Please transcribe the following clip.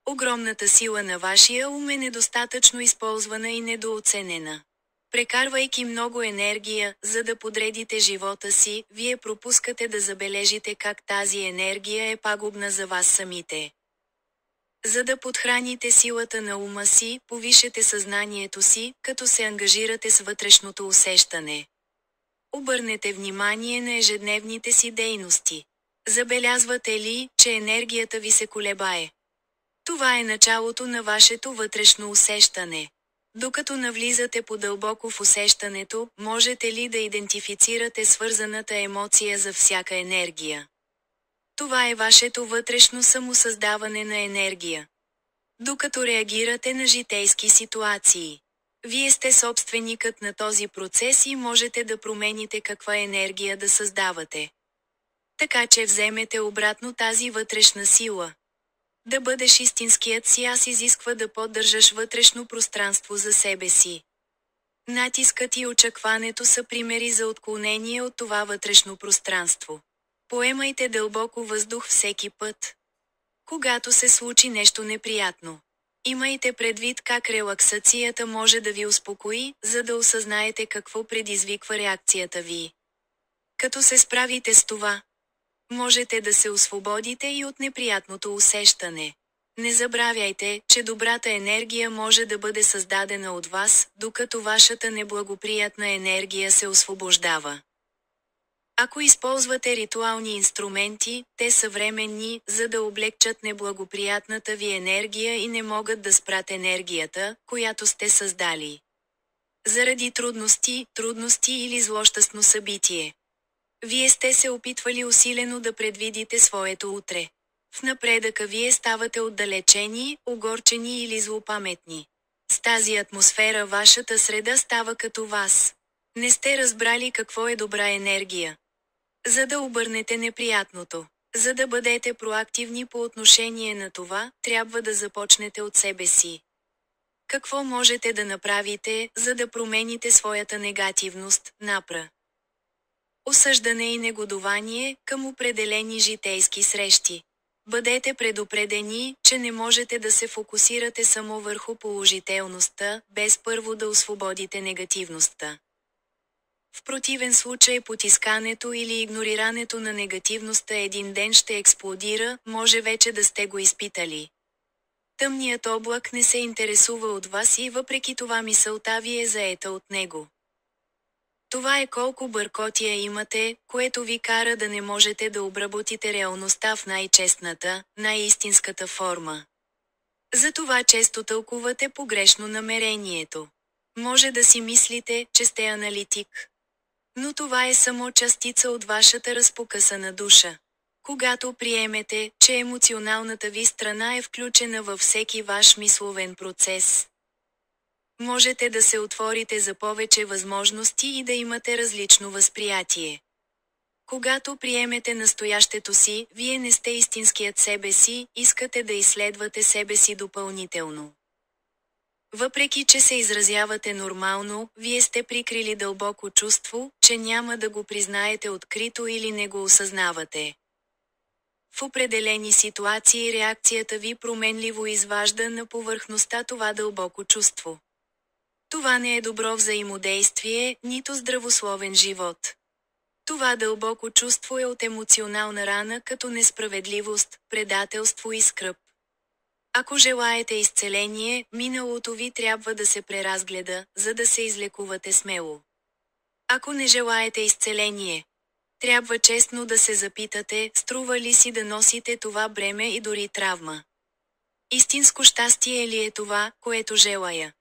Огромната сила на вашия ум е недостатъчно използвана и недооценена. Прекарвайки много енергия, за да подредите живота си, вие пропускате да забележите как тази енергия е пагубна за вас самите. За да подхраните силата на ума си, повишете съзнанието си, като се ангажирате с вътрешното усещане. Обърнете внимание на ежедневните си дейности. Забелязвате ли, че енергията ви се колебае? Това е началото на вашето вътрешно усещане. Докато навлизате по-дълбоко в усещането, можете ли да идентифицирате свързаната емоция за всяка енергия? Това е вашето вътрешно самосъздаване на енергия. Докато реагирате на житейски ситуации, вие сте собственикът на този процес и можете да промените каква енергия да създавате. Така че вземете обратно тази вътрешна сила. Да бъдеш истинският си аз изисква да поддържаш вътрешно пространство за себе си. Натискът и очакването са примери за отклонение от това вътрешно пространство. Поемайте дълбоко въздух всеки път, когато се случи нещо неприятно. Имайте предвид как релаксацията може да ви успокои, за да осъзнаете какво предизвиква реакцията ви. Като се справите с това, можете да се освободите и от неприятното усещане. Не забравяйте, че добрата енергия може да бъде създадена от вас, докато вашата неблагоприятна енергия се освобождава. Ако използвате ритуални инструменти, те са временни, за да облегчат неблагоприятната ви енергия и не могат да спрат енергията, която сте създали. Заради трудности или злощастно събитие. Вие сте се опитвали усилено да предвидите своето утре. В напредъка вие ставате отдалечени, огорчени или злопаметни. С тази атмосфера вашата среда става като вас. Не сте разбрали какво е добра енергия. За да обърнете неприятното, за да бъдете проактивни по отношение на това, трябва да започнете от себе си. Какво можете да направите, за да промените своята негативност, напра? Осъждане и негодование към определени житейски срещи. Бъдете предупредени, че не можете да се фокусирате само върху положителността, без първо да освободите негативността. В противен случай потискането или игнорирането на негативността един ден ще експлодира, може вече да сте го изпитали. Тъмният облак не се интересува от вас и въпреки това мисълта ви е заета от него. Това е колко бъркотия имате, което ви кара да не можете да обработите реалността в най-честната, най-истинската форма. Затова често тълкувате погрешно намерението. Може да си мислите, че сте аналитик. Но това е само частица от вашата разпокъсана душа. Когато приемете, че емоционалната ви страна е включена във всеки ваш мисловен процес, можете да се отворите за повече възможности и да имате различно възприятие. Когато приемете настоящето си, вие не сте истинският себе си, искате да изследвате себе си допълнително. Въпреки че се изразявате нормално, вие сте прикрили дълбоко чувство, че няма да го признаете открито или не го осъзнавате. В определени ситуации реакцията ви променливо изважда на повърхността това дълбоко чувство. Това не е добро взаимодействие, нито здравословен живот. Това дълбоко чувство е от емоционална рана като несправедливост, предателство и скръб. Ако желаете изцеление, миналото ви трябва да се преразгледа, за да се излекувате смело. Ако не желаете изцеление, трябва честно да се запитате, струва ли си да носите това бреме и дори травма. Истинско щастие ли е това, което желая?